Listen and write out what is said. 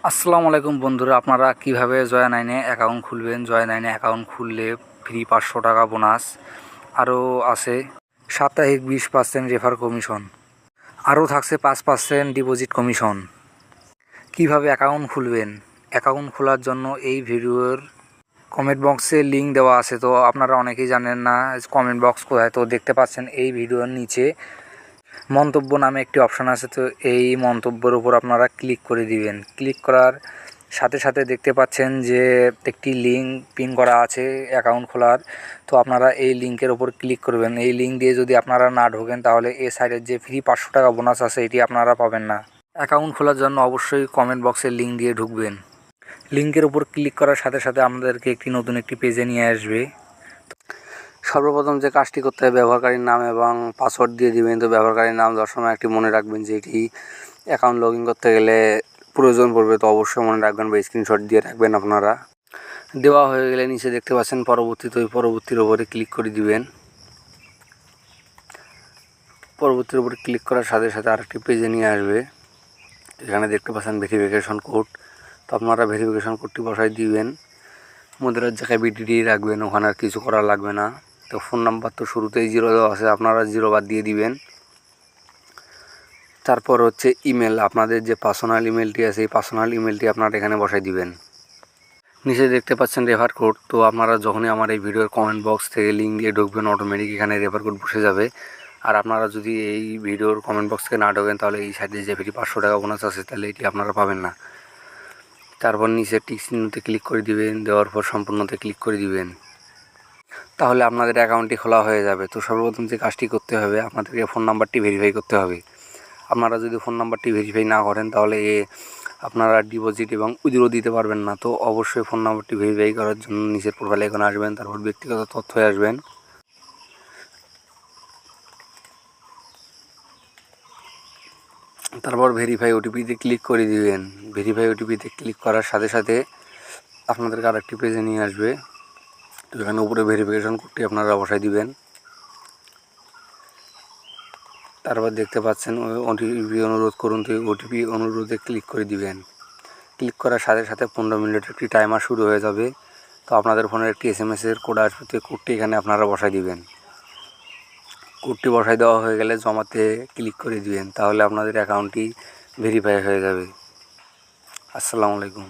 আসসালামু আলাইকুম বন্ধুরা, আপনারা কিভাবে জয়া নাইনে অ্যাকাউন্ট খুলবেন। জয়া নাইনে অ্যাকাউন্ট খুললে ফ্রি 500 টাকা বোনাস, আরও আছে সাপ্তাহিক 20% রেফার কমিশন, আরও থাকছে 5% ডিপোজিট কমিশন। কিভাবে অ্যাকাউন্ট খুলবেন? অ্যাকাউন্ট খোলার জন্য এই ভিডিওর কমেন্ট বক্সে লিঙ্ক দেওয়া আছে। তো আপনারা অনেকেই জানেন না কমেন্ট বক্স কোথায়। তো দেখতে পাচ্ছেন এই ভিডিওর নিচে মন্তব্য নামে একটি অপশান আছে। তো এই মন্তব্যের উপর আপনারা ক্লিক করে দিবেন। ক্লিক করার সাথে সাথে দেখতে পাচ্ছেন যে একটি লিঙ্ক পিন করা আছে অ্যাকাউন্ট খোলার। তো আপনারা এই লিঙ্কের ওপর ক্লিক করবেন। এই লিঙ্ক দিয়ে যদি আপনারা না ঢোকেন তাহলে এই সাইডের যে ফ্রি 500 টাকা বোনাস আছে এটি আপনারা পাবেন না। অ্যাকাউন্ট খোলার জন্য অবশ্যই কমেন্ট বক্সে লিঙ্ক দিয়ে ঢুকবেন। লিঙ্কের উপর ক্লিক করার সাথে সাথে আমাদেরকে নতুন একটি পেজে নিয়ে আসবে। সর্বপ্রথম যে কাজটি করতে হবে, ব্যবহারকারীর নাম এবং পাসওয়ার্ড দিয়ে দিবেন। তো ব্যবহারকারীর নাম দেওয়ার সময় একটি মনে রাখবেন যে এটি অ্যাকাউন্ট লগ ইন করতে গেলে প্রয়োজন পড়বে। তো অবশ্যই মনে রাখবেন বা স্ক্রিনশট দিয়ে রাখবেন আপনারা। দেওয়া হয়ে গেলে নিচে দেখতে পাচ্ছেন পরবর্তী, তো ওই পরবর্তীর ওপরে ক্লিক করে দিবেন। পরবর্তীর উপরে ক্লিক করার সাথে সাথে আরেকটি পেজে নিয়ে আসবে। এখানে দেখতে পাচ্ছেন ভেরিফিকেশন কোড। তো আপনারা ভেরিফিকেশন কোডটি বসাই দিবেন। মুদ্রার জায়গায় বিটিডি রাখবেন, ওখানে আর কিছু করা লাগবে না। তো ফোন নাম্বার তো শুরুতেই 0 দেওয়া আছে, আপনারা 0 বাদ দিয়ে দিবেন। তারপর হচ্ছে ইমেল, আপনাদের যে পার্সোনাল ইমেলটি আছে এই পার্সোনাল ইমেলটি আপনারা এখানে বসাই দিবেন। নিচে দেখতে পাচ্ছেন রেফার কোড। তো আপনারা যখনই আমার এই ভিডিওর কমেন্ট বক্স থেকে লিঙ্ক দিয়ে ঢুকবেন অটোমেটিক এখানে রেফার কোড বসে যাবে। আর আপনারা যদি এই ভিডিওর কমেন্ট বক্স থেকে না ঢোকেন তাহলে এই সাইডে যে ফ্রি 500 টাকা বোনাস আছে তাহলে এটি আপনারা পাবেন না। তারপর নিচে টিক চিহ্নতে ক্লিক করে দিবেন। দেওয়ার পর সম্পূর্ণতে ক্লিক করে দিবেন। তাহলে আপনাদের অ্যাকাউন্টটি খোলা হয়ে যাবে। তো সর্বপ্রথম যে কাজটি করতে হবে, আপনাদেরকে ফোন নাম্বারটি ভেরিফাই করতে হবে। আপনারা যদি ফোন নাম্বারটি ভেরিফাই না করেন তাহলে আপনারা ডিপোজিট এবং উইথড্র দিতে পারবেন না। তো অবশ্যই ফোন নাম্বারটি ভেরিফাই করার জন্য নিচের প্রোফাইলে এখানে আসবেন, তারপর ব্যক্তিগত তথ্যে আসবেন। তারপর ভেরিফাই ওটিপিতে ক্লিক করে দিবেন। ভেরিফাই ওটিপিতে ক্লিক করার সাথে সাথে আপনাদেরকে আরেকটি পেজে নিয়ে আসবে। তো এখানে উপরে ভেরিফিকেশন কোডটি আপনারা বসাই দিবেন। তারপর দেখতে পাচ্ছেন ওটিপি অনুরোধ করুন। তো ওটিপি অনুরোধে ক্লিক করে দিবেন। ক্লিক করার সাথে সাথে 15 মিনিটের একটি টাইমার শুরু হয়ে যাবে। তো আপনাদের ফোনের একটি SMS-এর কোড আসবে। তো কোডটি এখানে আপনারা বসাই দিবেন। কোডটি বসাই দেওয়া হয়ে গেলে জমাতে ক্লিক করে দিবেন। তাহলে আপনাদের অ্যাকাউন্টটি ভেরিফাই হয়ে যাবে। আসসালামু আলাইকুম।